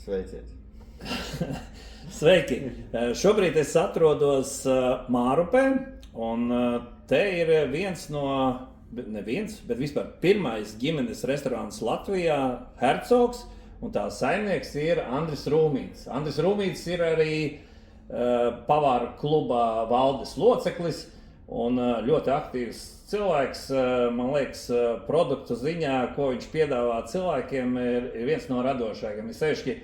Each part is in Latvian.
Sveiciens! Sveiki! Šobrīd es atrodos Mārupē, un te ir viens no, bet vispār pirmais ģimenes restorāns Latvijā, Hercogs, un tā saimnieks ir Andris Rūmīts. Andris Rūmīts ir arī pavāru klubā valdes loceklis un ļoti aktīvs cilvēks. Man liekas, produktu ziņā, ko viņš piedāvā cilvēkiem, ir viens no radošākajiem. Sevišķi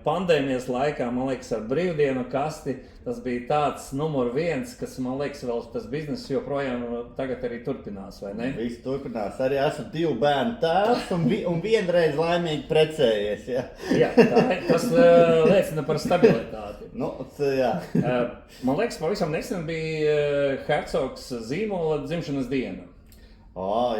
pandēmijas laikā, man liekas, ar brīvdienu kasti, tas bija tāds numur viens, kas, man liekas, vēl tas bizness joprojām tagad arī turpinās, vai ne? Viss turpinās. Arī esmu 2 bērnu tēvs un vienreiz laimīgi precējies, ja? Jā, tas liecina par stabilitāti. Nu, jā. Man liekas, pavisam nesen bija Hercogs zīmola dzimšanas diena.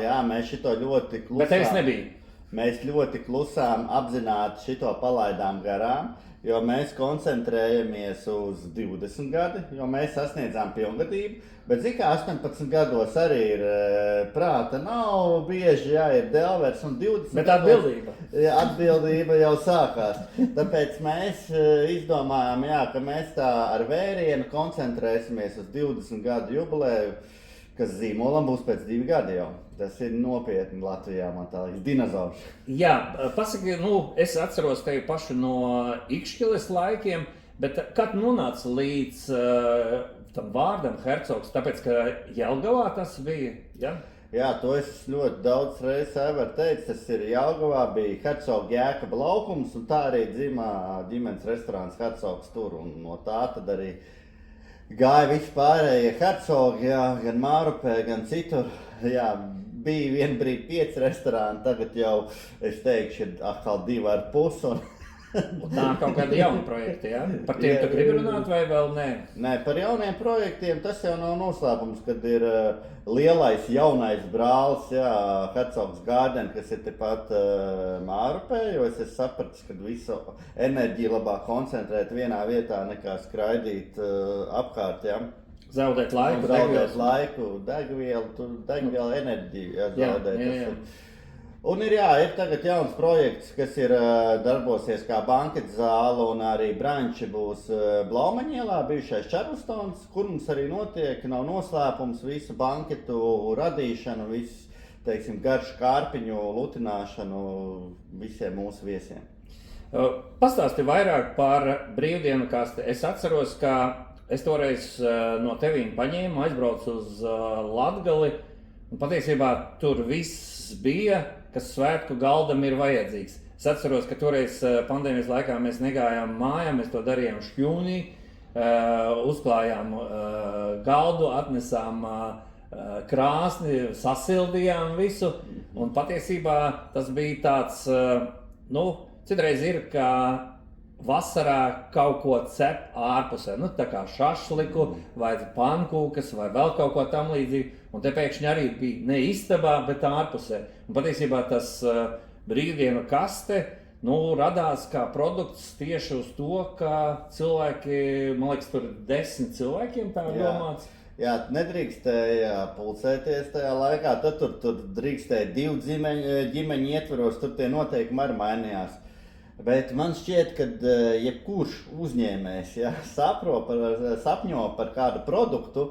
Jā, mēs šito ļoti klusām. Bet tevis nebija. Mēs ļoti klusām apzināti šito palaidām garām, jo mēs koncentrējamies uz 20 gadi, jo mēs sasniedzām pilngadību. Bet zini, kā 18 gados arī ir prāta nav bieži, jā, ir delvers un 20 Bet atbildība. Jā, atbildība jau sākās. Tāpēc mēs izdomājām, jā, ka mēs tā ar vērienu koncentrēsimies uz 20 gadu jubileju, kas zīmolam būs pēc 2 gadi jau. Tas ir nopietni Latvijā, man tā liekas, dinozaurs. Jā, pasaki, es atceros tevi pašu no Ikšķiles laikiem, bet kad nonāca līdz tam vārdam Hercogs, tāpēc, ka Jelgavā tas bija, ja? Jā, to es ļoti daudz reizes varu teikt, tas ir Jelgavā, bija Hercoga Jēkaba laukums, un tā arī dzimā ģimenes restorāns Hercogs tur, un no tā tad arī gāja vispārējie Hercogi, jā, gan Mārupē, gan citur, jā. Bija vienu brīdi 5 restorāni, tagad jau, es teikšu, ir atkal 2,5. Un tā kaut kāda jauna projekta, jā? Par tiem tu gribi runāt vai vēl nē? Nē, par jauniem projektiem tas jau nav noslēpums, kad ir lielais jaunais brālis, jā, Hercogs Garden, kas ir tepat Mārupē, jo es sapratu, ka visu enerģiju labāk koncentrēt vienā vietā nekā skraidīt apkārt, jā. Zaudēt laiku, degvielu, enerģiju, jā, zaudēt. Jā. Un ir tagad jauns projekts, kas ir darbosies kā banketu zāle, un arī branči būs Blaumaņielā, bijušais Čarlstons, kur mums arī notiek, nav noslēpums, visu banketu radīšanu, visu, teiksim, garšu kārpiņu lutināšanu visiem mūsu viesiem. Pastāsti vairāk par brīvdienu kasti. Es atceros, ka es toreiz no tevīm paņēmu, aizbraucu uz Latgali, un patiesībā tur viss bija, kas svētku galdam ir vajadzīgs. Es atceros, ka toreiz pandēmijas laikā mēs negājām mājā, mēs to darījām šķūnī, uzklājām galdu, atnesām krāsni, sasildījām visu, un patiesībā tas bija tāds, citreiz ir, ka vasarā kaut ko cep ārpusē, tā kā šašliku vai pankūkas vai vēl kaut ko tam līdzīgi. Un te pēkšņi arī bija ne istabā, bet ārpusē. Un patiesībā tas brīvdienu kaste radās kā produkts tieši uz to, ka cilvēki, man liekas, tur 10 cilvēkiem tā domāts. Jā, nedrīkstēja pulcēties tajā laikā, tad tur drīkstēja 2 ģimeņu ietvaros, tur tie noteikumi arī mainījās. Bet man šķiet, ka jebkurš uzņēmējs sapņo par kādu produktu,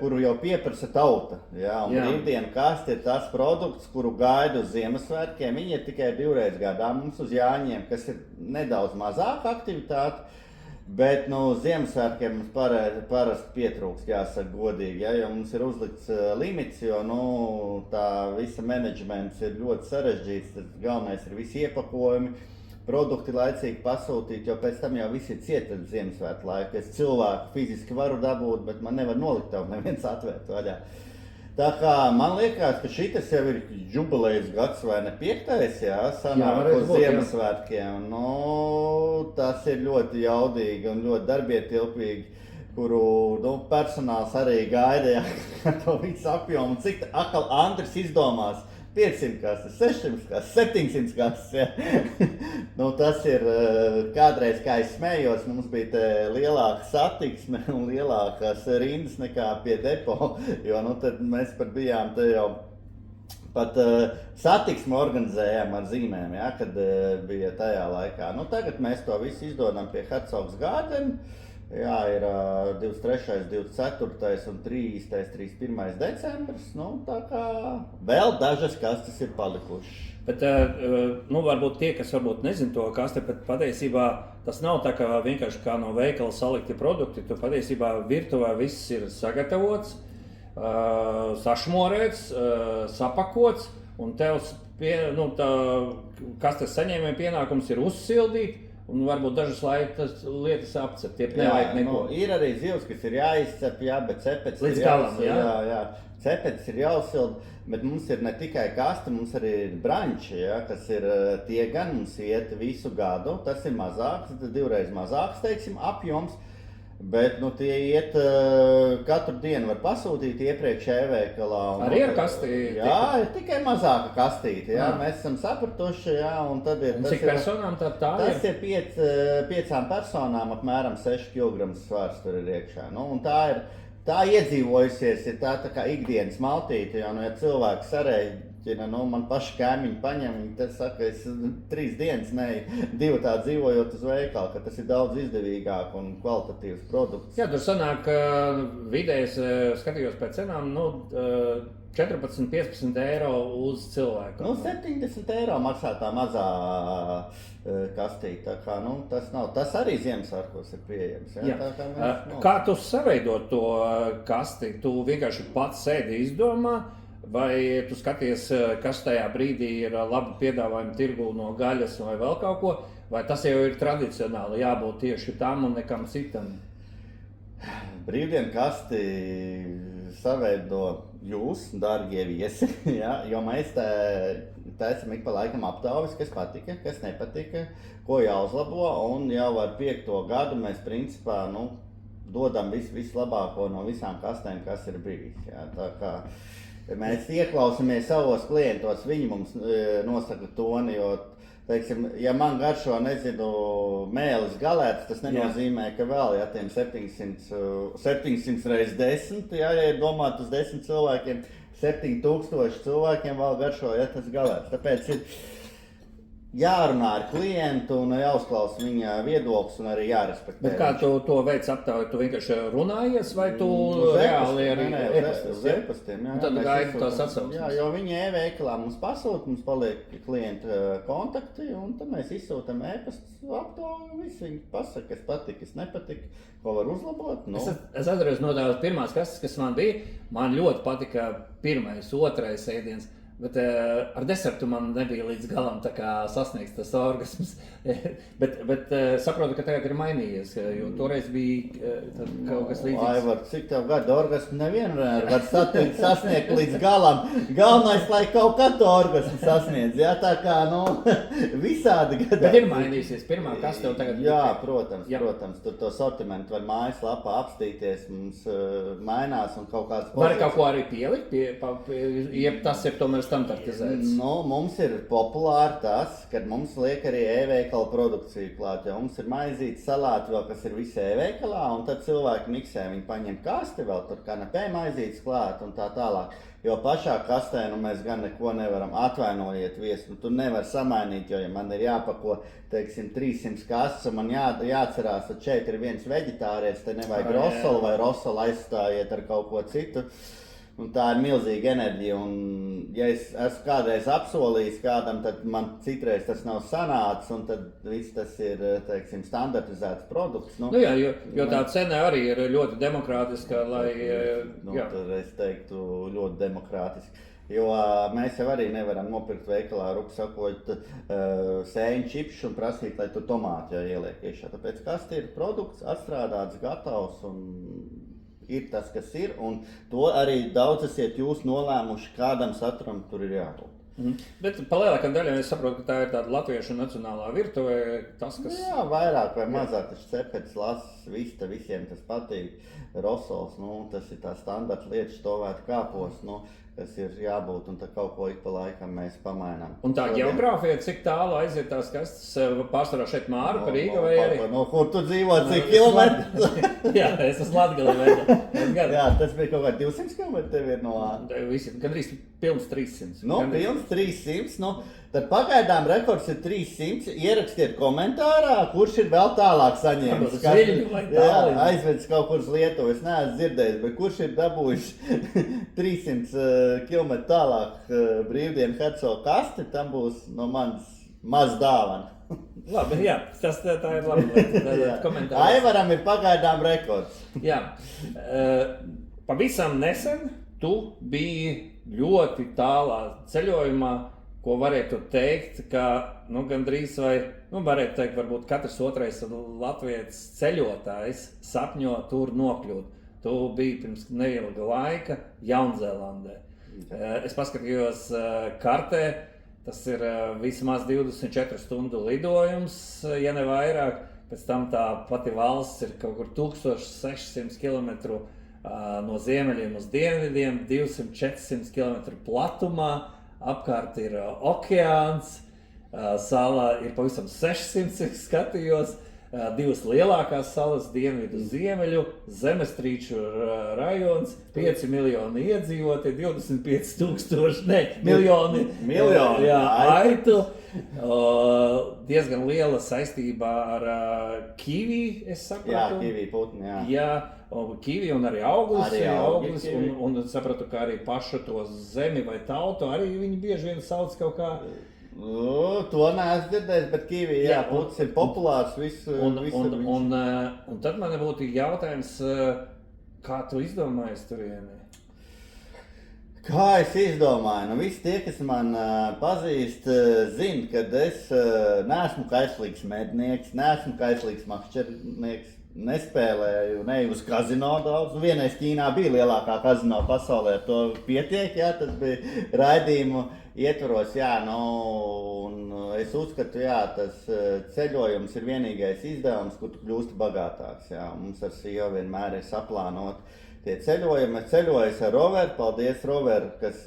kuru jau pieprasa tauta. Un brīvdienu kaste ir tas produkts, kuru gaida uz Ziemassvētkiem. Viņi ir tikai 2 reizes gadā mums uz Jāņiem, kas ir nedaudz mazāka aktivitāte. Bet Ziemassvētkiem mums parasti pietrūkst, jāsaka godīgi, jo mums ir uzlikts limits, jo tā visa menedžments ir ļoti sarežģīts. Galvenais ir visi iepakojumi, produkti laicīgi pasūtīt, jo pēc tam jau visi ir cieti ar Ziemassvētku laiku. Es cilvēku fiziski varu dabūt, bet man nevar nolikt tev neviens atvērt vaļā. Tā kā man liekas, ka šitas jau ir jubilejas gads vai ne 5. sanāk uz Ziemassvētkiem. Tas ir ļoti jaudīgi un ļoti darbietilpīgi, kuru personāls arī gaida, to visu apjomu. Cik atkal Andris izdomās 500 kastes, 600 kastes, 700 kastes. Tas ir kādreiz, kā es smējos, mums bija lielāka satiksme un lielākas rindas nekā pie depo, jo tad mēs pat bijām te jau pat satiksmi organizējām ar zīmēm, ja, kad bija tajā laikā. Nu, tagad mēs to visu izdodam pie Hercogs Garden. Jā, ir 23., 24. un 30., 31. decembris. Nu, tā kā vēl dažas kastes ir palikušas. Bet, nu, varbūt tie, kas varbūt nezin to kasti, bet patiesībā tas nav tā kā vienkārši kā no veikala salikti produkti. Tu patiesībā virtuvē viss ir sagatavots, sašmorēts, sapakots, un tev tā kastes saņēmēja pienākums ir uzsildīt, un varbūt dažas lietas apcep. Nevajag neko. Nu, ir arī zivs, kas ir jāizcep, jā, bet cepets līdz galam, jā. Cepets ir jāuzsild, bet mums ir ne tikai kaste, mums arī ir branči, ja, kas ir tie gan mums iet visu gadu, tas ir mazāks, divreiz mazāks, teiksim, apjoms, bet nu, tie iet katru dienu var pasūtīt iepriekš e-veikalā. Arī ar kasti? Jā, ir tikai mazāka kastīte, jā, mēs esam sapratuši, jā, un tad ir... Un cik personām tā ir? Tas ir 5 personām apmēram 6 kg svars tur ir iekšā, nu, un tā iedzīvojusies, ir tā kā ikdienas maltīte, jo, nu, ja cilvēks sarēķina, nu, man paši kaimiņi paņem, viņi saka, es 3 dienas, ne 2 tā dzīvojot uz veikalu, ka tas ir daudz izdevīgāk un kvalitatīvs produkts. Jā, tur sanāk, vidējais skatījos pēc cenām, nu, 14-15 eiro uz cilvēku. Nu, 70 eiro maksā tā mazā kastīte, tā kā, nu, tas arī Ziemassvētkos ir pieejams. Jā. Kā tu saveido to kasti? Tu vienkārši pats sēdi izdomā, vai tu skaties, kas tajā brīdī ir labi piedāvājumi tirgū no gaļas vai vēl kaut ko, vai tas jau ir tradicionāli jābūt tieši tam un nekam citam? Brīvdienu kasti saveido jūs, dārgie viesi, ja, jo mēs taisam ik pa laikam aptaujas, kas patika, kas nepatika, ko jāuzlabo, un jau ar 5. gadu mēs principā, nu, dodam vislabāko no visām kastēm, kas ir bijis. Ja, tā kā mēs ieklausamies savos klientos, viņi mums nosaka toni, jo, teiksim, ja man garšo, nezinu, mēlis galēts, tas nenozīmē, ka vēl, ja tiem 700 reiz 10, ja ir domāt uz 10 cilvēkiem, 7000 cilvēkiem vēl garšo, ja tas galēts. Tāpēc ir jārunā ar klientu un jāuzklausa viņa viedoklis un arī jārespektē. Bet kā tu to veic aptauju? Tu vienkārši runājies vai tu reāli arī uz e-pastiem? Un tad gaidi tos atsauksmes? Jā, jo viņi e-veikalā mums pasūta, mums paliek klienta kontakti un tad mēs izsūtam e-pastus aptauju, visi viņi pasaka, kas patika, kas nepatika, ko var uzlabot. Nu. Es atceros no tās pirmās kastes, kas man bija, man ļoti patika 1., 2. ēdiens. Bet ar desertu man nebija līdz galam sasniegts tas orgasms. bet saprotu, ka tagad ir mainījies, jo toreiz bija kaut kas līdzīgs. Aivar, cik tev gadu orgasmu nevienmēr var sasniegt līdz galam. Galvenais, lai kaut kad to orgasmu sasniedz, jā, tā kā, nu, visādi gadā. Bet ir mainīsies, pirmā kas tev tagad... Jā, protams, tur to sortimentu var mājaslapā apstīties, mums mainās un kaut kāds... Var kaut ko arī pielikt, jeb tas ir tomēr standartizēts? Nu, mums ir populāri tas, kad mums liek arī e-veikala produkciju klāt, jo mums ir maizītes, salāti vēl, kas ir visi e-veikalā, un tad cilvēki miksē, viņi paņem kasti vēl, tur kanapē maizītes klāt un tā tālāk. Jo pašā kastē, nu, mēs gan neko nevaram, atvainojiet viesi, nu, tur nevar samainīt, jo ja man ir jāpako, teiksim, 300 kastes, un man jāatcerās, ka šeit ir viens veģetārietis, te nevajag rosolu vai rosolu aizstājiet ar kaut ko citu. Un tā ir milzīga enerģija, un ja es esmu kādreiz apsolījis kādam, tad man citreiz tas nav sanācis, un tad viss tas ir, teiksim, standartizēts produkts. Nu jā, jo tā cena arī ir ļoti demokrātiska, lai... Tur es teiktu ļoti demokrātiski. Jo mēs jau arī nevaram nopirkt veikalā ruksakot sēņu čipšu un prasīt, lai tur tomāti ieliek iekšā. Tāpēc kas ir produkts, atstrādāts, gatavs un... ir tas, kas ir, un to arī daudz esiet jūs nolēmuši, kādam saturam tur ir jābūt. Bet pa lielākam daļai es saprotu, ka tā ir tāda latviešu nacionālā virtuve, tas, kas... Jā, vairāk vai mazāk, tas cepets, lasis, vista, visiem tas patīk, rosols, nu, tas ir tā standarta lietas, stovēt kāpos, nu, kas ir jābūt, un tad kaut ko ik pa laikam mēs pamainām. Un tā geogrāfija, cik tālu aiziet tās kastes, pārsvarā šeit Māra, pa Rīga vai arī? No kur tu dzīvo, cik kilometri? Jā, es esmu Latgali veida. Jā, tas bija kaut kā 200 kilometri tev ir no... Visi, gandrīz pilns 300. Nu, pilns 300, nu, tad pagaidām rekords ir 300, ierakstiet komentārā, kurš ir vēl tālāk saņēmis. Aizvedis kaut kur uz Lietuvu, es neesmu dzirdējis, bet kurš ir dabūjis 300 km tālāk brīvdienu Herco kasti, tam būs no manis maz dāvana. Labi, jā, tā ir laba komentāra. Aivaram ir pagaidām rekords. Jā, pavisam nesen tu biji ļoti tālā ceļojumā, ko varētu teikt, ka, gandrīz vai, varētu teikt, varbūt katrs otrais latvietis ceļotājs sapņo tur nokļūt. Tu biji pirms neilga laika Jaunzēlandē. Es paskatījos kartē, tas ir vismaz 24 stundu lidojums, ja ne vairāk. Pēc tam tā pati valsts ir kaut kur 1600 km no ziemeļiem uz dienvidiem, 200-400 km platumā, apkārt ir okeāns, salā ir pavisam 600, skatījos, divas lielākās salas, dienvidu ziemeļu, zemestrīču rajons, 5 miljoni iedzīvoti, 25,000, miljoni aitu, diezgan liela saistībā ar kivi, es sapratu. Jā, kivi putni, jā. Jā, kivi un arī auglis un sapratu, ka arī pašu to zemi vai tautu arī viņi bieži vien sauc kaut kā. To neesmu dzirdējis, bet kivi, jā, puts ir populārs un tad man būtu jautājums, kā tu izdomājies turieni? Kā es izdomāju? Visi tie, kas man pazīst, zina, ka es neesmu kaislīgs mednieks, neesmu kaislīgs makšķernieks, nespēlēju, neju uz kazino daudz. Vienais Ķīnā bija lielākā kazino pasaulē, to pietiek, jā, tas bija raidījumu ietvaros, jā, un es uzskatu, jā, tas ceļojums ir vienīgais izdevums, kur tu kļūsti bagātāks, jā. Mums ar sievu vienmēr ir saplānot tie ceļojumi. Es ceļoju ar roveru, paldies roveru, kas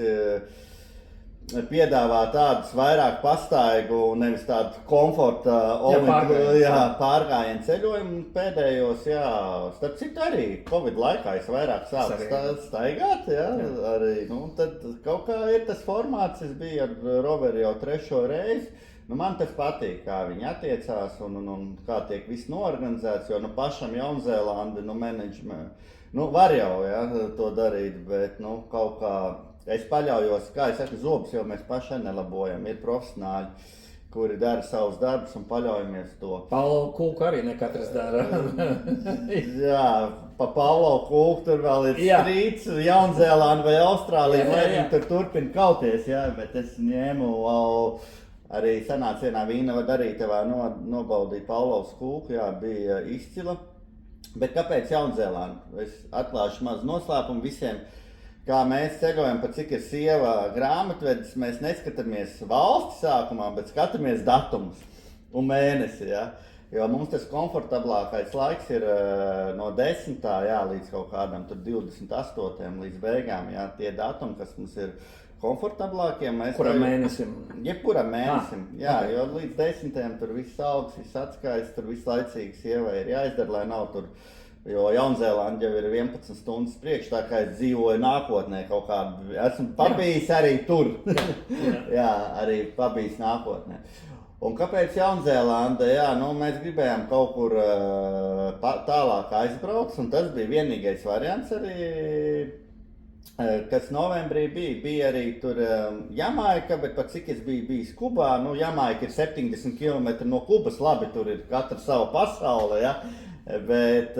piedāvā tādus vairāk pastaigu, nevis tādu komforta pārgājienu ceļojumu pēdējos, jā. Starp citu arī Covid laikā es vairāk sāku staigāt, jā, arī, tad kaut kā ir tas formāts, es biju ar roveru jau 3. reizi. Man tas patīk, kā viņi attiecās un kā tiek viss noorganizēts, jo pašam Jaunzēlandi, var jau, jā, to darīt, bet, kaut kā es paļaujos, kā es saku, zobus jau mēs paši nelabojam, ir profesionāļi, kuri dara savus darbus un paļaujamies to. Paulo Kūku arī ne katrs dara. Jā, pa Paulo Kūku tur vēl ir strīds, Jaunzēlanda vai Austrālija, lai viņi tur turpina kauties, jā, bet es ņēmu arī sanāca vienā vīna darītavā nobaudīt Paulo Kūku, jā, bija izcila. Bet kāpēc Jaunzēlanda? Es atklāšu maz noslēpumu visiem. Kā mēs ceļojam, pat cik ir sieva grāmatvedis, mēs neskatāmies valsti sākumā, bet skatāmies datumus un mēnesi, ja? Jo mums tas komfortablākais laiks ir no 10. Jā, līdz kaut kādam 28. līdz beigām, jā, tie datumi, kas mums ir komfortablākie. Kuram mēnesim? Jebkuram mēnesim, jā, okay. Jo līdz 10. tur viss augs, viss atskaists, tur viss laicīgi sievai ir jāizdara, lai nav tur. Jo Jaunzēlanda jau ir 11 stundas priekš, tā kā es dzīvoju nākotnē kaut kādu, esmu pabijis arī tur, jā, arī pabijis nākotnē. Un kāpēc Jaunzēlanda? Jā, mēs gribējām kaut kur tālāk aizbraukt, un tas bija vienīgais variants arī, kas novembrī bija arī tur Jamaika, bet pat cik es biju bijis Kubā, Jamaika ir 70 km no Kubas, labi, tur ir katra sava pasaule, ja? Bet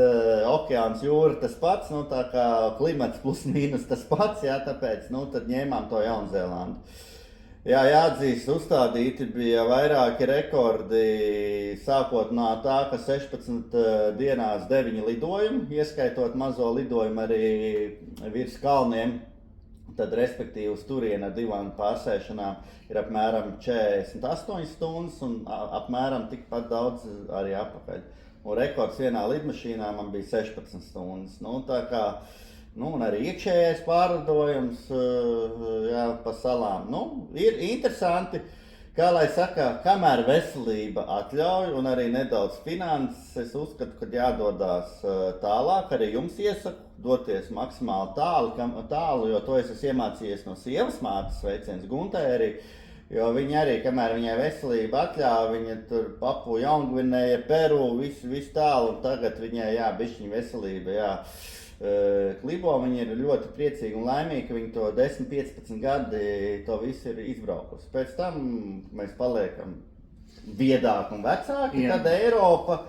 okeāns, jūra tas pats, tā kā klimats plus mīnus tas pats, jā, tāpēc, tad ņēmām to Jaunzēlandu. Jā, jāatzīst, uzstādīti bija vairāki rekordi, sākot no tā, ka 16 dienās 9 lidojumi, ieskaitot mazo lidojumu arī virs kalniem, tad respektīvi uz turieni ar 2 pārsēšanām ir apmēram 48 stundas un apmēram tikpat daudz arī atpakaļ. Un rekords vienā lidmašīnā man bija 16 stundas. Tā kā Nu, un arī iekšējais pārlidojums jā, pa salām. Nu, ir interesanti, kā lai saka, kamēr veselība atļauj un arī nedaudz finanses, es uzskatu, ka jādodās tālāk. Arī jums iesaku doties maksimāli tālu, jo to es esmu iemācījies no sievas mātes, sveiciens Guntai arī. Jo viņa arī, kamēr viņai veselība atļauj, viņa tur Papu Jaungvinēja, Peru, visu tālu, un tagad viņai, jā, bišķiņa veselība, jā. Klibo, viņi ir ļoti priecīgi un laimīgi, ka viņi to 10-15 gadi to visu ir izbraukusi. Pēc tam mēs paliekam biedāki un vecāki, tad Eiropa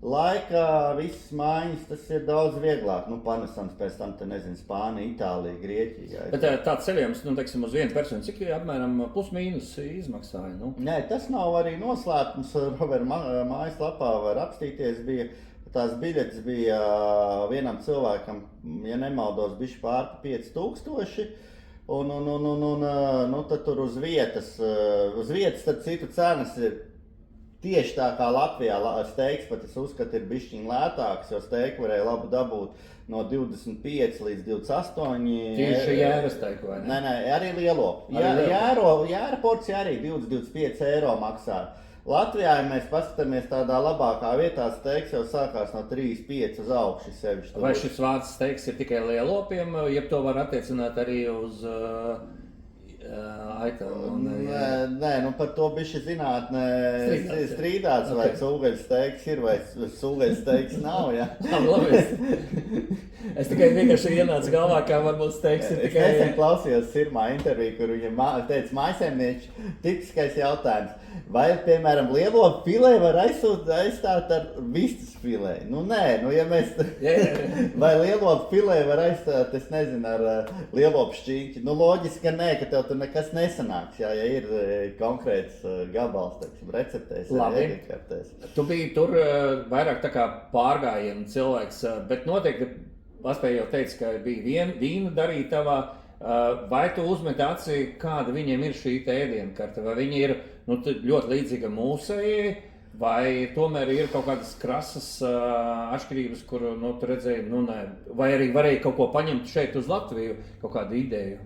laikā visas maiņas, tas ir daudz vieglāk. Nu, panesams pēc tam, te nezinu, Spānija, Itālija, Grieķija. Bet tāds ceļojums, nu, teiksim, uz vienu personu, cik apmēram plus mīnus izmaksāja? Nu? Nē, tas nav arī noslēpums. Rover mājaslapā var apstīties bija. Tās biļetes bija vienam cilvēkam, ja nemaldos, bišķi pār 5000, un tad tur uz vietas, tad citu cenas ir tieši tā kā Latvijā. Steiks pat es uzskatu ir bišķiņ lētāks, jo steiku varēja labi dabūt no 25 līdz 28. Tieši jēra steiku, vai ne? Nē, arī lielo. Jēra porcija arī 20-25 eiro maksā. Latvijā, ja mēs paskatāmies tādā labākā vietā, steiks jau sākās no 3-5 uz augšu sevišķi. Vai šis vārds steiks ir tikai lielopiem, jeb to var attiecināt arī uz aitām? Nē, nu par to bišķi zinātnē strīdāts, vai cūgaļas steiks ir, vai cūgaļas steiks nav, jā. Labi, es tikai vienkārši ienācu galvā, kā varbūt steiks ir tikai... Es nesen klausījos Sirmā interviju, kur viņa teica, mājsaimnieči, tipiskais jautājums, vai, piemēram, lielo filē var aizstāt ar vistas filē? Nu, nē, nu, ja mēs... Vai lielo filē var aizstāt, es nezinu, ar lielo pšķīņķi? Nu, loģiski, ka nē, ka tev tur nekas nesanāks, jā, ja ir konkrēts gabals, teiksim, receptēs, ēdikartēs. Tu biji tur vairāk tā kā pārgājienu cilvēks, bet noteikti, Vaspēja jau teica, ka bija vīna darītavā. Vai tu uzmeti acī, kāda viņiem ir šī ēdienkarte? Vai viņi ir ļoti līdzīga mūsējai, vai tomēr ir kaut kādas krasas atšķirības, kur tu redzēji, nē, vai arī varēja kaut ko paņemt šeit uz Latviju, kaut kādu ideju?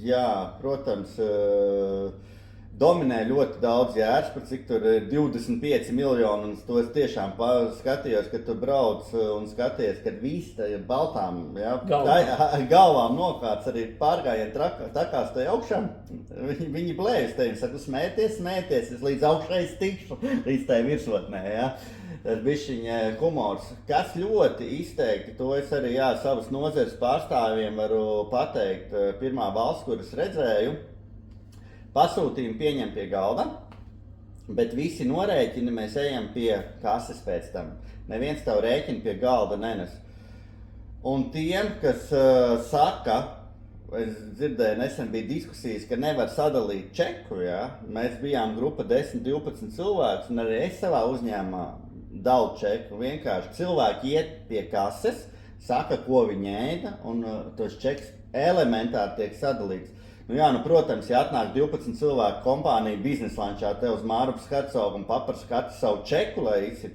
Jā, protams, dominē ļoti daudz jērs, par cik tur ir 25 miljoni, un to es tiešām skatījos, kad tu brauc un skaties, kad viss tajā baltām, jā, galvām nokārts arī pārgājienu takās tajā augšām. Viņi blējas te, viņi saka, smēties, es līdz augšai tikšu, līdz tai virsotnē, jā. Tas bišķiņa humors, kas ļoti izteikti, to es arī, jā, savas nozares pārstāvjiem varu pateikt. Pirmā valsts, kuras redzēju, pasūtījumu pieņem pie galda, bet visi norēķini mēs ejam pie kases pēc tam. Neviens tev rēķini pie galda nenes. Un tiem, kas saka, es dzirdēju, nesen bija diskusijas, ka nevar sadalīt čeku, jā. Mēs bijām grupa 10-12 cilvēkus, un arī es savā uzņēmumā dalu čeku. Vienkārši cilvēki iet pie kases, saka, ko viņi ēda, un tos čeks elementāri tiek sadalīts. Nu jā, protams, ja atnāk 12 cilvēku kompānija bizneslančā te uz Mārupas Hercogu un paprasa katru savu čeku, lai izsit,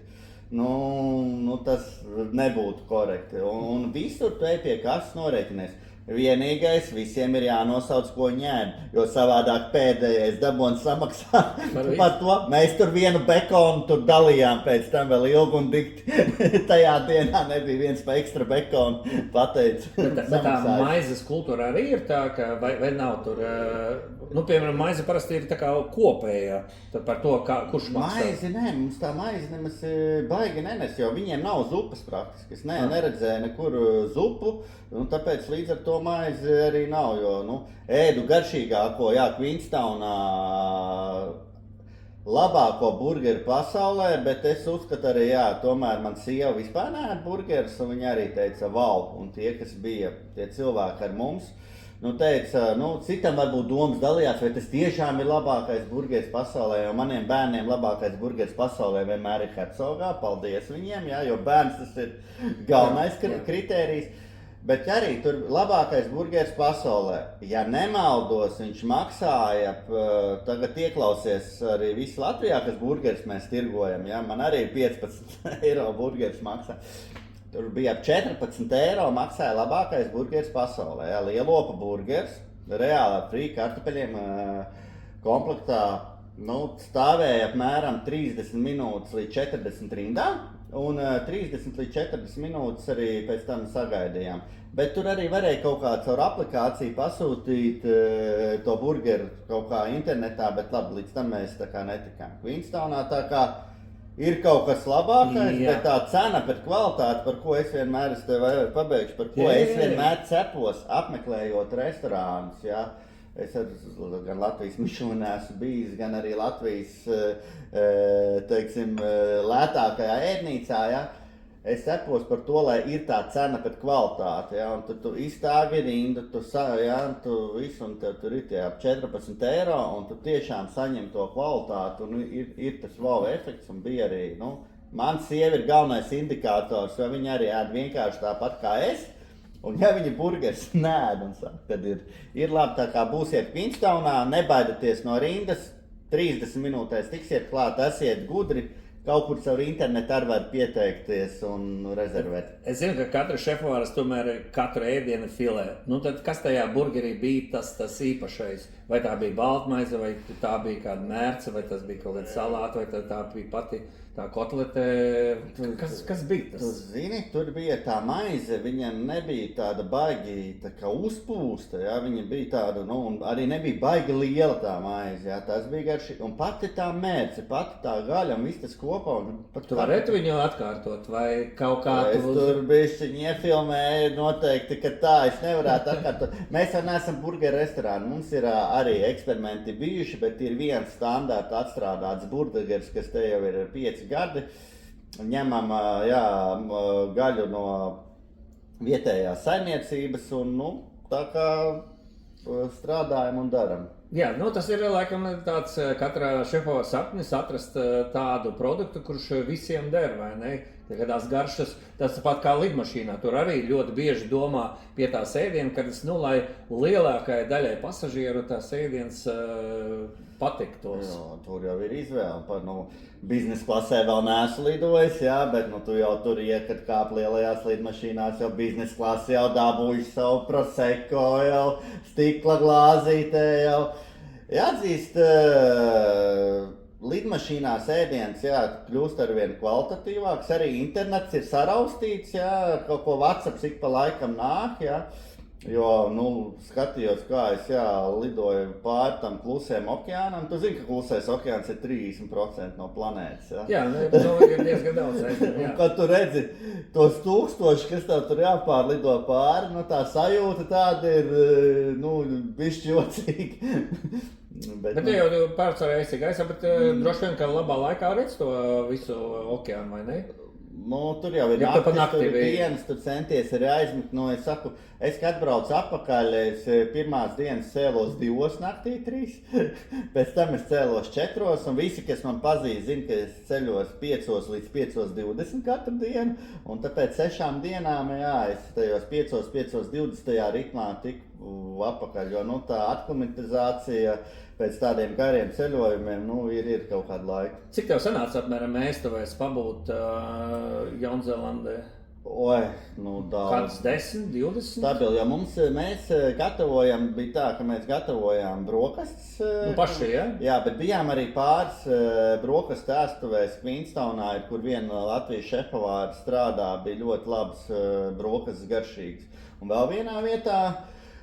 tas nebūtu korekti. Un visur te pie kases norēķinies. Vienīgais, visiem ir jānosauc, ko viņi ēd, jo savādāk pēdējais dabons samaksā par to. Mēs tur vienu bekonu tur dalījām pēc tam vēl ilgi un dikti. Tajā dienā nebija viens pa ekstra bekonu pateicis. Bet tā maizes kultūra arī ir tā, ka vai nav tur, piemēram, maize parasti ir tā kā kopēja par to, kurš maksā. Maizi, nē, mums tā maize nemaz baigi nenes, jo viņiem nav zupas praktiski. Es neredzēju nekur zupu, un tāpēc līdz ar to maizi arī nav, jo, ēdu garšīgāko, jā, Queenstownā labāko burgeru pasaulē, bet es uzskatu arī, jā, tomēr man sieva vispār neēd burgerus, un viņa arī teica, wow, un tie, kas bija, tie cilvēki ar mums, teica, citam varbūt domas dalījās, vai tas tiešām ir labākais burgers pasaulē, jo maniem bērniem labākais burgers pasaulē vienmēr ir Hercogā, paldies viņiem, jā, jo bērns tas ir galvenais kritērijs. Bet arī tur labākais burgers pasaulē. Ja nemaldos, viņš maksāja, tagad ieklausies arī visi Latvijā, kas burgers mēs tirgojam. Ja? Man arī 15 eiro burgers maksā. Tur bija ap 14 eiro maksāja labākais burgeris pasaulē. Jā, lielopa burgeris, reāli ar frī kartupeļiem komplektā. Nu, stāvēja apmēram 30 minūtes līdz 40 rindā, un 30 līdz 40 minūtes arī pēc tam sagaidījām. Bet tur arī varēja kaut kā caur aplikāciju pasūtīt to burgeru kaut kā internetā, bet labi, līdz tam mēs tā kā netikām. Queenstownā tā kā ir kaut kas labākais, bet tā cena pret kvalitāti, par ko es vienmēr, es tev pabeigšu, par ko es vienmēr cepos, apmeklējot restorānus, jā. Es gan Latvijas Mišelinā esmu bijis, gan arī Latvijas, teiksim, lētākajā ēdnīcā, ja? Es cepos par to, lai ir tā cena pret kvalitāti, ja? Un tu izstāgi rindu, tu visu, un tur ir tie ap 14 eiro, un tu tiešām saņem to kvalitāti, un ir tas wow efekts, un bija arī, man sieva ir galvenais indikators, jo viņa arī ēd vienkārši tāpat kā es. Un ja viņi burgers neēd un saka, tad ir labi, tā kā būsiet Queenstownā, nebaidieties no rindas, 30 minūtēs tiksiet klāt, esiet gudri, kaut kur caur internetu arī var pieteikties un rezervēt. Es zinu, ka katra šefvāras tomēr katru ēdienu filē. Nu tad kas tajā burgerī bija tas īpašais? Vai tā bija baltmaize, vai tā bija kāda mērce, vai tas bija kaut kāda salāta, vai tā bija pati tā kotlete? Kas bija tas? Tu zini, tur bija tā maize, viņam nebija tāda baigi tā kā uzpūsta, ja? Viņa bija tāda, un arī nebija baigi liela tā maize, ja? Tas bija garšīgi. Un pati tā mērce, pati tā gaļa, un viss tas kopā. Tu varētu viņu atkārtot, vai kaut kā Es tur bišķiņi iefilmēju noteikti, ka tā es nevarētu atkārtot. Mēs jau neesam burgeru restorāni, mums ir arī eksperimenti bijuši, bet ir viens standārta atstrādāts burgers, kas te jau ir 5 gadi. Ņemam gaļu no vietējās saimniecības un tā kā strādājam un daram. Jā, tas ir laikam tāds katrā šefova sapnis atrast tādu produktu, kurš visiem der, vai ne? Kādās garšas, tas pat kā lidmašīnā, tur arī ļoti bieži domā pie tās ēdiena, kad lai lielākajai daļai pasažieru tās ēdienas patiktos. Jo, tur jau ir izvēle. Biznesa klasē vēl neesmu lidojis, jā, bet tu jau tur kad kāp lielajās lidmašīnās, jau biznesa klasē jau dabūjuši savu prosecco, jau stikla glāzītē, jau. Jāatzīst, lidmašīnās ēdienas kļūst arvien kvalitatīvāks, arī internets ir saraustīts, kaut ko WhatsApp ik pa laikam nāk, jo, skatījos, kā es lidoju pāri tam klusiem okeānam. Tu zini, ka klusais okeāns ir 30% no planētas, Jā, ir diezgan daudz. Un, kad tu redzi tos 1000, kas tev tur jāpārlido pāri, tā sajūta tāda ir, bišķi jocīga. Bet tu jau pārsvarā esi gaisā, bet droši vien, ka labā laikā redz to visu okeānu, vai ne? Tur jau ir naktis, tur ir dienas, tu centies arī aizmigt. Es saku, es kad atbraucu atpakaļ, es pirmās dienas cēlos 2 naktī, 3. Pēc tam es cēlos 4, un visi, kas man pazīst, zina, ka es ceļos 5 līdz 5:20 katru dienu. Un tāpēc 6 dienām, es tajos 5:20 ritmā tiku atpakaļ, jo tā aklimatizācija pēc tādiem gariem ceļojumiem, ir kaut kāda laika. Cik tev sanāca apmēram mēstuvēs pabūt Jaunzēlandē? Oi, daudz. Kāds 10, 20? Stabili, jo mēs gatavojam, bija tā, ka mēs gatavojam brokastis. Paši, ja? Jā, bet bijām arī pāris brokastu ēstuvēs Queenstownā, kur viena Latvijas šefpavāra strādā, bija ļoti labs brokastis garšīgs. Un vēl vienā vietā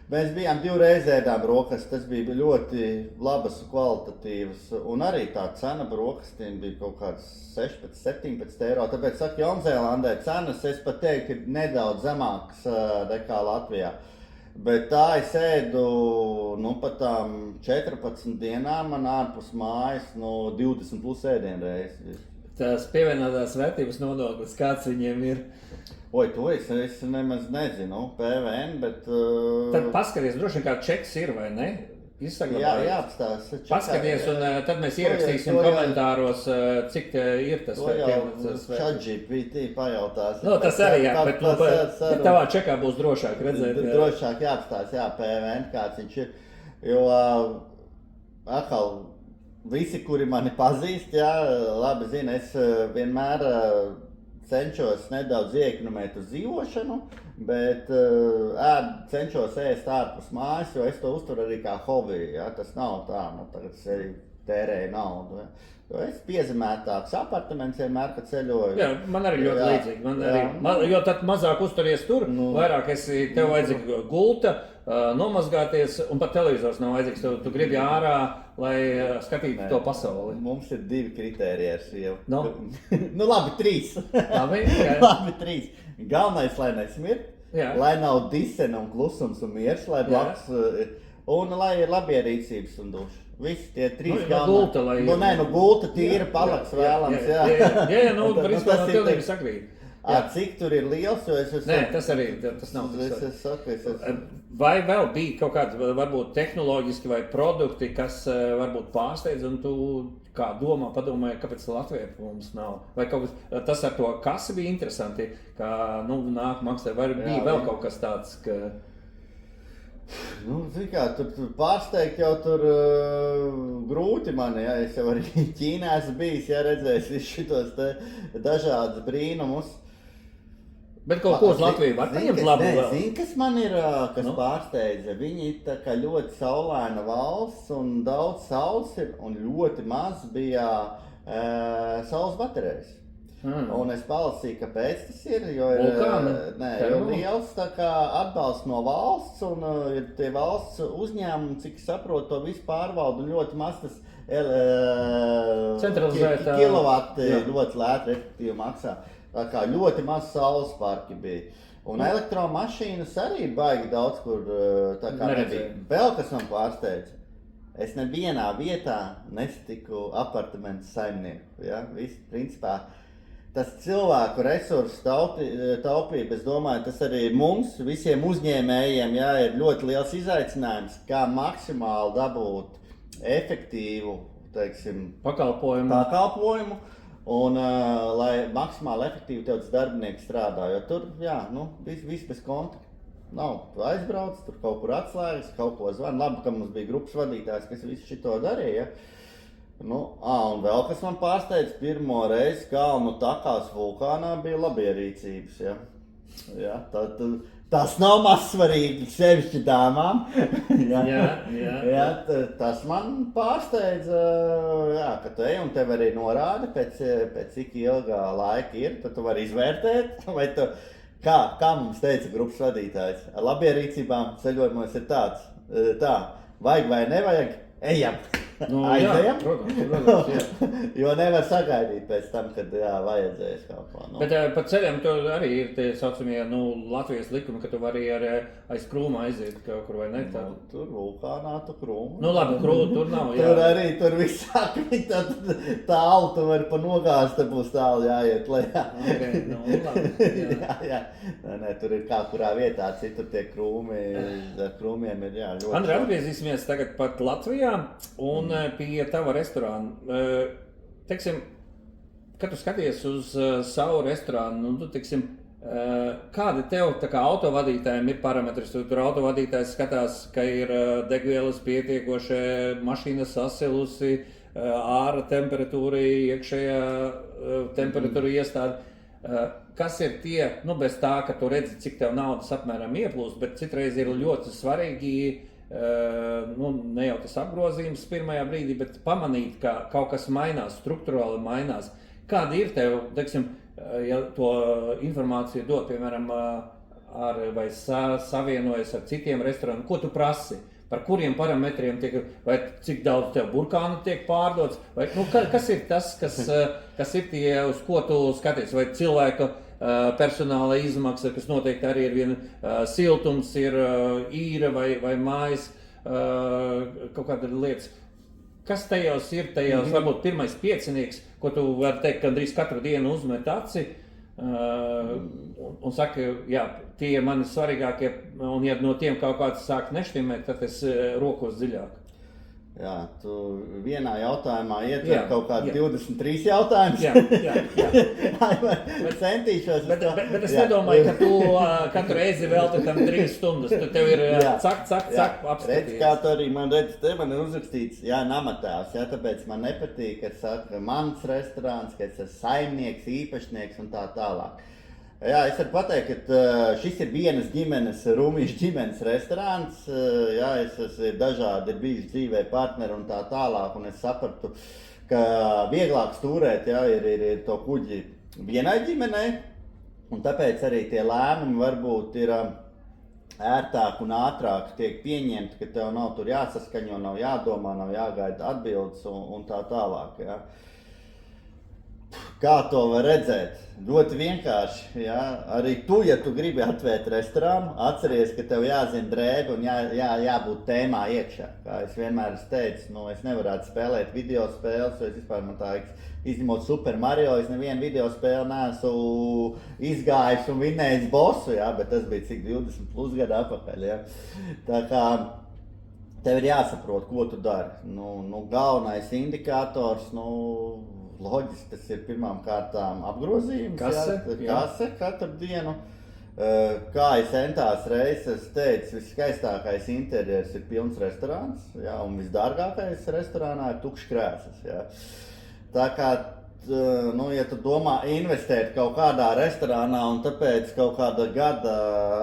mēs bijām 2 reizes ēdām brokastis, tas bija ļoti labas un kvalitatīvas, un arī tā cena brokastīm bija kaut kāds 16-17 eiro, tāpēc saku, Jaunzēlandē cenas, es pat teiktu, ir nedaudz zemākas nekā Latvijā. Bet tā es ēdu, pat tām 14 dienām man ārpus mājas, 20 plus ēdienreizes. Tās pievienotās vērtības nodoklis, kāds viņiem ir? Oi, to es nemaz nezinu, PVN, bet... Tad paskaties, droši vien kā čeks ir, vai ne? Jāapstās. Paskaties, un tad mēs ierakstīsim komentāros, cik ir tas vērtības. ChatGPT pajautās. Tas arī, bet tavā čekā būs drošāk redzēt. Drošāk jāapstās, PVN, kāds viņš ir. Jo, atkal, visi, kuri mani pazīst, labi zina, es vienmēr cenšos nedaudz iekonomēt uz dzīvošanu, bet cenšos ēst ārpus mājas, jo es to uzturu arī kā hobiju. Ja? Tas nav tā, tagad es arī tērēju naudu. Ja? Jo es piezemētāks apartaments vienmēr, kad ceļoju. Jā, man arī ļoti līdzīgi. Jo tad mazāk uzturies tur, vairāk tev vajadzīga gulta, nomazgāties, un pat televizors nav vajadzīgs. Tu gribi ārā, lai skatītu to pasauli. Mums ir 2 kritēriji ar sievu. No? Labi, 3. Labi, 3. Galvenais, lai nesmirt, lai nav disena un klusums un miers, lai blakus, un lai ir labierīcības un duša. Visi tie 3 galvenā. Gulta tīra paliks vēlams. Jā, principā no pilnīgi sakrīt. Cik tur ir liels, jo es... Nē, tas nav tas. Vai vēl bija kaut kādi, varbūt tehnoloģiski vai produkti, kas varbūt pārsteidz, un tu kā padomāji, kāpēc Latvijā mums nav? Vai kaut kas, tas ar to kasi bija interesanti, kā, nāk maksā, vai bija vēl kaut kas tāds, ka... Tur pārsteigt jau tur grūti man, ja es jau arī Ķīnā esmu bijis, ja redzējis visus šitos te dažādus brīnumus. Bet kaut ko uz Latviju var paņemt labu vēl? Zini, kas man ir, kas pārsteidza? Viņi ir tā kā ļoti saulaina valsts un daudz saules ir un ļoti maz bija saules baterijas. Un es palasīju, kāpēc tas ir, jo ir liels tā kā atbalsts no valsts un ir tie valsts uzņēmumi, cik saprotu, to visu pārvaldu un ļoti maz tas kilovati ļoti lēti efektīvi maksā. Tā kā ļoti maz saules parki bija. Un elektromašīnas arī baigi daudz, kur tā kā nebija. Vēl kas man pārsteidz. Es nevienā vietā nesatiku apartamentu saimnieku. Ja? Viss, principā, tas cilvēku resursu taupība, es domāju, tas arī mums, visiem uzņēmējiem, ir ļoti liels izaicinājums, kā maksimāli dabūt efektīvu, pakalpojumu un lai maksimāli efektīvi tev tas darbinieks strādā, jo tur, viss bez kontakta. Nav, tu aizbrauc, tur kaut kur atslēgas, kaut ko zvani. Labi, ka mums bija grupas vadītājs, kas visu šito darīja. Un vēl kas man pārsteidz, pirmo reizi Kalnu takās vulkānā bija labierīcības. Ja, tas nav mazsvarīgi, sevišķi dāmām. Tas man pārsteidz, ka tu ej un tev arī norāda, pēc cik ilgā laika ir, tad tu vari izvērtēt, vai tu, kā mums teica grupas vadītājs, ar labierīcībām ceļojumos ir tā, vajag vai nevajag, ejam. Aizējam? Protams, jo nevar sagaidīt pēc tam, kad vajadzēs kaut ko. Bet pa ceļam tur arī ir tie saucamie Latvijas likumi, ka tu vari aiz krūma aiziet kaut kur vai ne? Tur vulkānā tu krūma. Labi, krūma tur nav. Tur arī, tur viss sāk, tālu tu vari pa nogāzt, te būs tālu jāiet lejā. Labi, Nē, tur ir kā kurā vietā, citur tie krūmi, ar krūmiem ir ļoti. Andri, atgriezīsimies tagad pat Latvijā un pie tava restorāna. Teiksim, kad tu skaties uz savu restorānu, kādi tev tā kā autovadītājiem ir parametri? Tur autovadītājs skatās, ka ir degvielas pietiekoši, mašīna sasilusi, āra temperatūra, iekšējā temperatūra iestāde. Kas ir tie, bez tā, ka tu redzi, cik tev naudas apmēram ieplūst, bet citreiz ir ļoti svarīgi, ne jau tas apgrozījums pirmajā brīdī, bet pamanīt, ka kaut kas mainās, struktūrāli mainās. Kādi ir tev, ja to informāciju dod, piemēram, vai savienojas ar citiem restorāniem, ko tu prasi? Par kuriem parametriem vai cik daudz tev burkānu tiek pārdots? Vai, kas ir tas, kas ir tie, uz ko tu skaties? Vai cilvēka personāla izmaksa, kas noteikti arī ir viena siltums, ir īra vai mājas kaut kāda lietas. Kas tajos ir, varbūt pirmais piecinieks, ko tu vari teikt, ka gandrīz katru dienu uzmet aci un saka, tie ir mani svarīgākie, un ja no tiem kaut kāds sāk neštimēt, tad es rokos dziļāk. Jā, tu vienā jautājumā ietver kaut kādi 23 jautājumus. Centīšos. Bet es nedomāju, ka tu katru reizi velti tam 3 stundas. Tu tev ir cak, apskatījies. Redz, kā tu arī man ir uzrakstīts, namatēvs, tāpēc man nepatīk, ka saka mans restorāns, ka es esmu saimnieks, īpašnieks un tā tālāk. Jā, es varu pateikt, ka šis ir vienas ģimenes, Rumīša ģimenes restorāns. Jā, es esmu dažādi bijuši dzīvē partneri un tā tālāk, un es sapratu, ka vieglāk stūrēt, ir to kuģi vienai ģimenei, un tāpēc arī tie lēmumi varbūt ir ērtāk un ātrāk tiek pieņemti, ka tev nav tur jāsaskaņo, nav jādomā, nav jāgaida atbildes un tā tālāk, jā. Kā to var redzēt? Ļoti vienkārši. Ja? Arī tu, ja tu gribi atvērt restorānu, atceries, ka tev jāzina drēbi un jābūt tēmā iekšā. Kā es vienmēr teicu, es nevarētu spēlēt video spēles, jo es vispār man tā, izņemot Super Mario, es nevienu video spēli neesmu izgājis un vinnējis bossu, ja? Bet tas bija cik 20 plus gadu atpakaļ. Ja? Tā kā tev ir jāsaprot, ko tu dari. Galvenais indikators, loģiski tas ir pirmām kārtām apgrozījums, kase katru dienu. Kā es entās reizes teicu, viskaistākais interjers ir pilns restorāns, un visdārgākais restorānā ir tukšs krēsls. Tā kā, ja tu domā investēt kaut kādā restorānā un tāpēc kaut kāda gada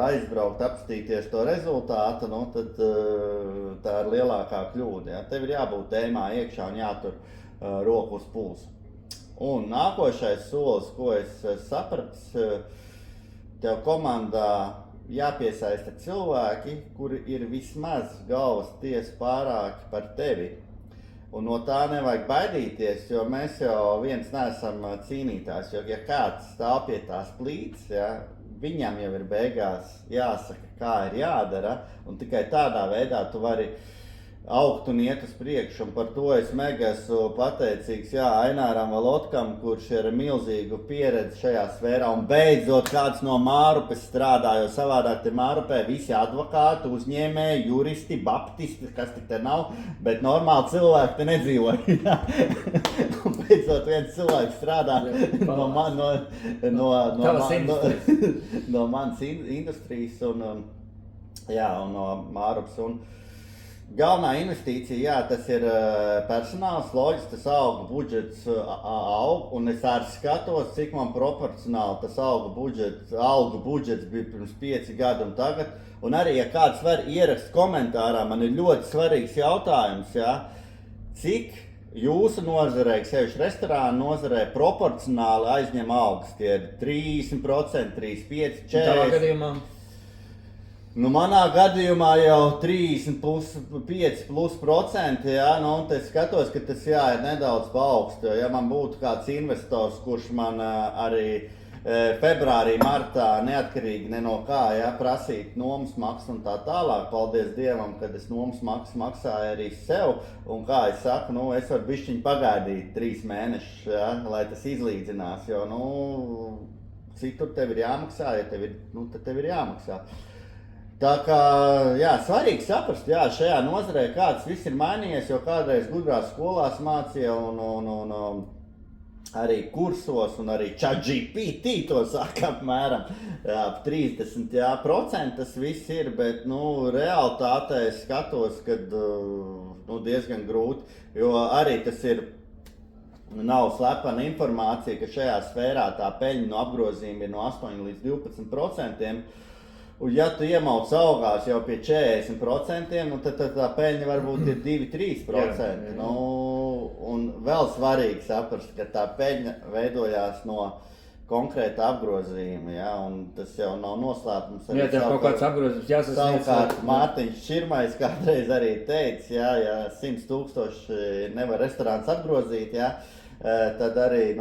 aizbraukt, apstīties to rezultātu, tad tā ir lielākā kļūda. Tev ir jābūt tēmā iekšā un jātur roku uz pulsu. Un nākošais solis, ko es sapratu, tev komandā jāpiesaista cilvēki, kuri ir vismaz galvas tiesa pārāki par tevi. Un no tā nevajag baidīties, jo mēs jau viens neesam cīnītājs, jo ja kāds stāv pie tās plīts, viņam jau ir beigās jāsaka, kā ir jādara, un tikai tādā veidā tu vari augt un iet uz priekšu, un par to es mega esmu pateicīgs Aināram Valotkam, kurš ir milzīgu pieredzi šajā sfērā, un beidzot kāds no Mārupes strādā, jo savādāk te Mārupē visi advokāti, uzņēmēji, juristi, baptisti, kas te nav, bet normāli cilvēki te nedzīvoja. Un beidzot viens cilvēks strādā no manas industrijas un no Mārupes. Galvenā investīcija, tas ir personāls, loģiski, tas auga budžets aug, un es arī skatos, cik man proporcionāli tas algu budžets bija pirms 5 gadu un tagad. Un arī, ja kāds var ierakst komentārā, man ir ļoti svarīgs jautājums, cik jūsu nozarē, sevišķi restorānu nozarē, proporcionāli aizņem algas, tie ir 30%, 35%, 40%. Tavā gadījumā? Manā gadījumā jau 35%, un es skatos, ka tas ir nedaudz paaugst. Ja man būtu kāds investors, kurš man arī februārī, martā, neatkarīgi ne no kā, prasīt nomas maksu un tā tālāk, paldies Dievam, kad es nomas maksu maksāju arī sev, un kā es saku, es varu bišķiņ pagaidīt 3 mēnešus, lai tas izlīdzinās, jo, citur tev ir jāmaksā, ja tad tev ir jāmaksā. Tā kā, svarīgi saprast, šajā nozarē kāds viss ir mainījies, jo kādreiz gudrās skolās mācīja un arī kursos un arī ChatGPT to saka apmēram 30% tas viss ir, bet, realitātē es skatos, kad, diezgan grūti, jo arī tas ir, nav slepena informācija, ka šajā sfērā tā peļņa no apgrozījuma ir no 8 līdz 12%. Un ja tu iemauc augās jau pie 40%, tad tā peļņa varbūt ir 2-3%. Un vēl svarīgi saprast, ka tā peļņa veidojās no konkrēta apgrozījuma, un tas jau nav noslēpums. Jā, tev kaut kāds apgrozījums jāsasniedz. Savukārt Mārtiņš Čirmais kādreiz arī teica, ja 100 000 nevar restorāns apgrozīt, tad arī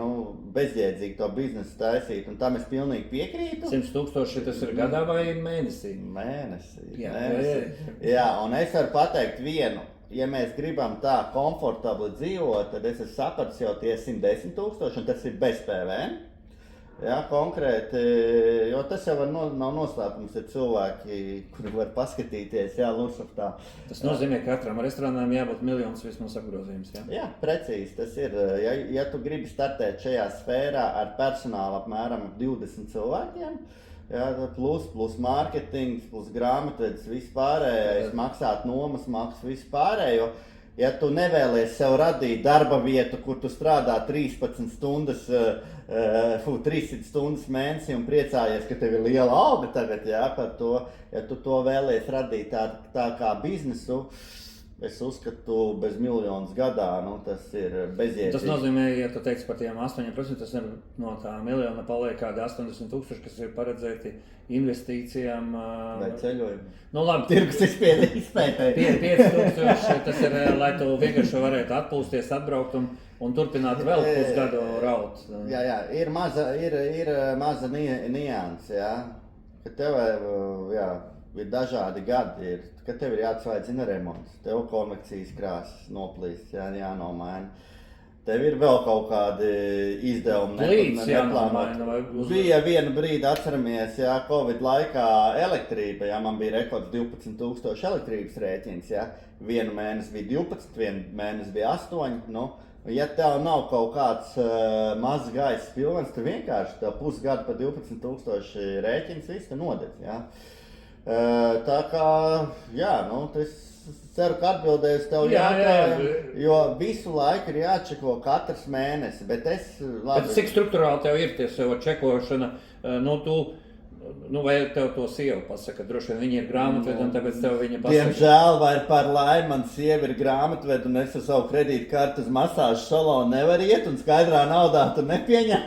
bezjēdzīgi to biznesu taisīt, un tam es pilnīgi piekrītu. 100 000 tas ir gadā vai mēnesī? Mēnesī. Jā, un es varu pateikt vienu, ja mēs gribam tā komfortabli dzīvot, tad es esmu sapratis jau tie 110 000, un tas ir bez PVN. Jā, konkrēti, jo tas jau nav noslēpums, ir cilvēki, kuri var paskatīties, jā, Lursoftā. Tas nozīmē, ka katram restorānam jābūt miljonus vismaz apgrozījums, jā? Jā, precīzi tas ir. Ja tu gribi startēt šajā sfērā ar personālu apmēram 20 cilvēkiem, jā, plus mārketings, plus grāmatvedis, vispārējais, maksāt nomas maksu, vispārējo. Ja tu nevēlies sev radīt darba vietu, kur tu strādā 13 stundas, 300 stundas mēnesī un priecājies, ka tev ir liela alga tagad, jā, par to, ja tu to vēlies radīt tā kā biznesu, es uzskatu bez miljonus gadā, tas ir bezjēdzīgi. Tas nozīmē, ja tu teiksi par tiem 8%, tas ir no tā miljona paliek kādi 80,000, kas ir paredzēti investīcijām. Vai ceļojumu. Nu labi. Tirgus izpētē. 5,000, tas ir, lai tu vienkārši varētu atpūsties, atbraukt un turpināt vēl pusgadu raut. Jā, ir maza nianse, jā, ka tev, jā, ir dažādi gadi, kad tev ir jāatsvaidzina remonts, tev konvekcijas krāsas noplīst, jānomaina. Tev ir vēl kaut kādi izdevumi neplānoti. Bija vienu brīdi, atceramies, jā, Covid laikā elektrība, jā, man bija rekords 12,000 elektrības rēķins, jā. Vienu mēnesi bija 12, vienu mēnesi bija 8, ja tev nav kaut kāds mazs gaisa pilvens, tu vienkārši tev pusgadu pa 12,000 rēķins, viss te nodedz, jā. Tā kā, jā, tas ceru, ka atbildēju tev jautājumu, jo visu laiku ir jāčeko katrs mēnesi, bet labi. Bet cik struktūrāli tev ir tie sev čekošana, vai tev to sieva pasaka, droši vien viņa ir grāmatveda un tāpēc tev viņa pasaka? Diemžēl vai par laimi, man sieva ir grāmatveda un es ar savu kredītkartu uz masāžu salonu nevaru iet un skaidrā naudā tu nepieņem.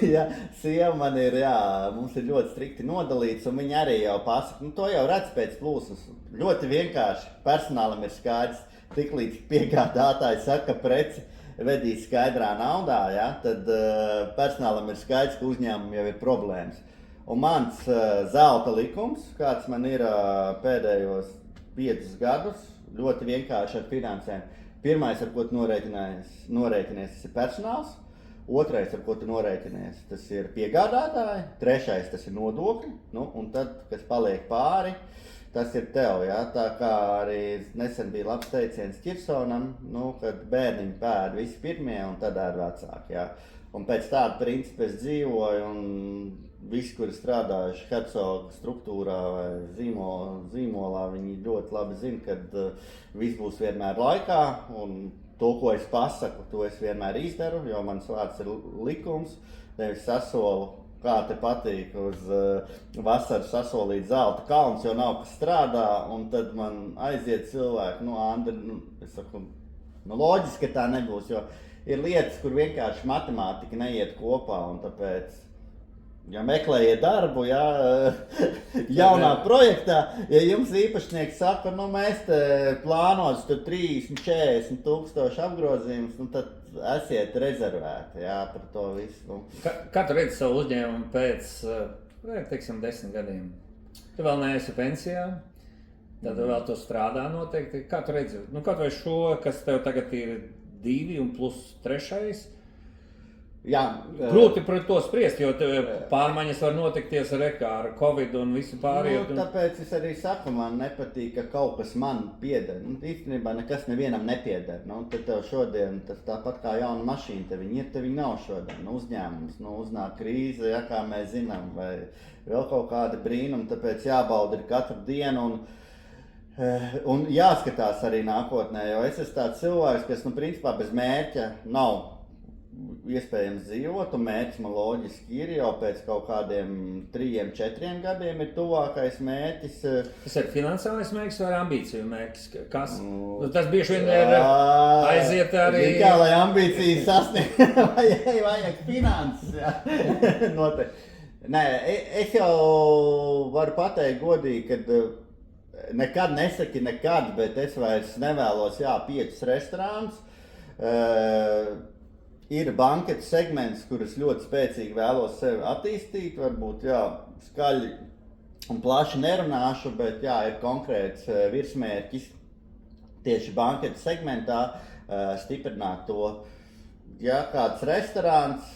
Ja, sieva man ir, jā, mums ir ļoti strikti nodalīts un viņa arī jau pasaka, to jau redz pēc plūsmas. Ļoti vienkārši, personālam ir skaidrs, tiklīdz piegādātāji saka preci vedīs skaidrā naudā, ja, tad personālam ir skaidrs, ka uzņēmumam jau ir problēmas. Un mans zelta likums, kāds man ir pēdējos 5 gadus, ļoti vienkārši ar finansēm. Pirmais, ar ko tu norēķinies, tas ir personāls. Otrais, ar ko tu norēķinies, tas ir piegādātāji. Trešais, tas ir nodokļi. Un tad, kas paliek pāri, tas ir tev. Ja? Tā kā arī nesen bija labs teiciens Kirsonam, kad bērniņi pēd visi pirmie un tad ēd vecāki. Ja? Un pēc tāda principa es dzīvoju un visi, kuri strādājuši Hercoga struktūrā vai zīmolā, viņi ļoti labi zina, ka viss būs vienmēr laikā. Un to, ko es pasaku, to es vienmēr izdaru, jo mans vārds ir likums. Nevis sasolu, kā te patīk, uz vasaru sasolīt zelta kalns, jo nav kas strādā, un tad man aiziet cilvēki, Andri, es saku, loģiski, ka tā nebūs, jo ir lietas, kur vienkārši matemātika neiet kopā, un tāpēc, ja meklējiet darbu, jaunā projektā, ja jums īpašnieks saka, mēs te plānos 30-40 tūkstoši apgrozījumus, tad esiet rezervēti, par to visu. Kā tu redzi savu uzņēmumu pēc, 10 gadiem? Tu vēl neesi pensijā, tad vēl tu strādā noteikti. Kā tu redzi? Kaut vai šo, kas tev tagad ir 2 un plus 3. Jā, grūti par to spriest, jo pārmaiņas var notikties ar Covid un visu pārējo. Tāpēc es arī saku, man nepatīk, ka kaut kas man pieder. Īstenībā nekas nevienam nepieder. Tad tev šodien, tas tāpat kā jauna mašīna, te viņi nav šodien. Uzņēmums, uznāk krīze, kā mēs zinām, vai vēl kaut kāda brīnuma, tāpēc jābauda ir katru dienu un jāskatās arī nākotnē, jo es esmu tāds cilvēks, kas, principā bez mērķa nav iespējams dzīvot, un mērķis man loģiski ir, jau pēc kaut kādiem 3-4 gadiem ir tuvākais mērķis. Tas ir finansiālais mērķis vai ambīciju mērķis? Kas? Tas bieži vien ir aiziet arī... Kā, lai ambīcijas sasniegt, vajag finanses, noteikti. Nē, es jau varu pateikt godīgi, kad nekad nesaki nekad, bet es vairs nevēlos, 5 restorānus. Ir banketu segments, kurus ļoti spēcīgi vēlos sevi attīstīt, varbūt skaļi un plaši nerunāšu, bet ir konkrēts virsmērķis tieši banketu segmentā stiprināt to. Ja kāds restorāns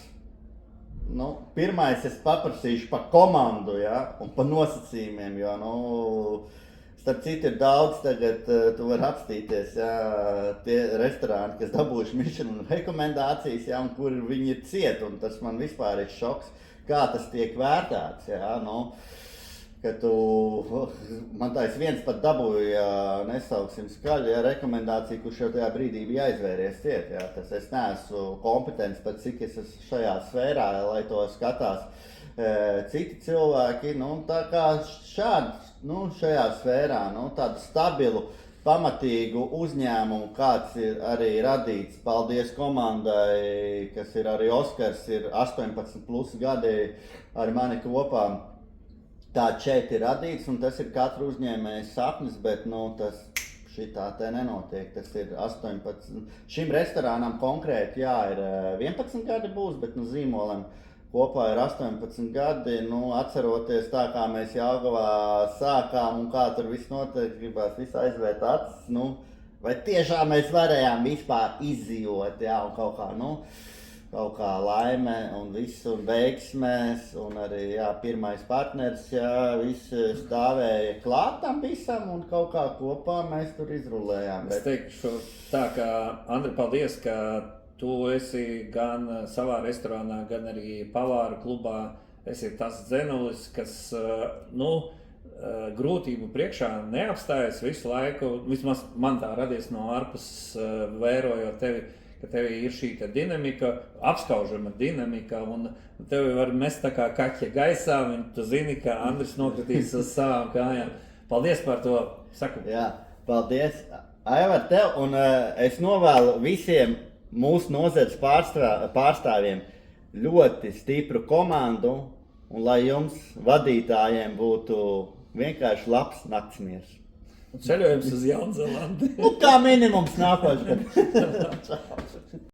nu, pirmais es paprasīšu par komandu, ja, un par nosacījumiem, jo, nu, starp citu ir daudz tagad, tu vari apstīties, ja, tie restorāni, kas dabūjuši Michelin rekomendācijas, ja, un kur viņi ir ciet, un tas man vispār ir šoks, kā tas tiek vērtēts, ja, nu, ka tu, man tais viens pat dabūja, nesauksim skaļi, ja, rekomendāciju, kurš jau tajā brīdī bija aizvēries ciet, ja, tas es neesmu kompetents, pat cik es esmu šajā sfērā, lai to skatās citi cilvēki, nu, tā kā šajā sfērā, nu, tādu stabilu, pamatīgu uzņēmumu, kāds ir arī radīts, paldies komandai, kas ir arī Oskars, ir 18 plus gadi ar mani kopā. Tā šeit ir radīts, un tas ir katra uzņēmēja sapnis, bet, nu, tas šitā te nenotiek, tas ir 18. Šim restorānam konkrēti, jā, ir 11 gadi būs, bet, nu, zīmolam kopā ir 18 gadi, nu, atceroties tā, kā mēs Jelgavā sākām un kā tur viss notiek, gribās visu aizvērt acis, nu, vai tiešām mēs varējām vispār izdzīvot, jā, un kaut kā laime un viss un veiksmēs, un arī, jā, pirmais partners, jā, viss stāvēja klāt tam visam, un kaut kā kopā mēs tur izrulējām. Es teikšu tā, ka, Andri, paldies, ka tu esi gan savā restorānā, gan arī pavāru klubā, esi tas dzenulis, kas, nu, grūtību priekšā neapstājas visu laiku, vismaz man tā radies no ārpuses, vērojot tevi, ka tev ir šī dinamika, apskaužama dinamika, un tevi var mest tā kā kaķa gaisā, un tu zini, ka Andris nokritīs uz savām kājām. Paldies par to, saku. Jā, paldies, Aivar, tev, un es novēlu visiem mūsu nozares pārstāvjiem ļoti stipru komandu, un lai jums, vadītājiem, būtu vienkārši labs naktsmiers. Ceļojums uz Jaunzēlandi. Nu, kā minimums nākošais.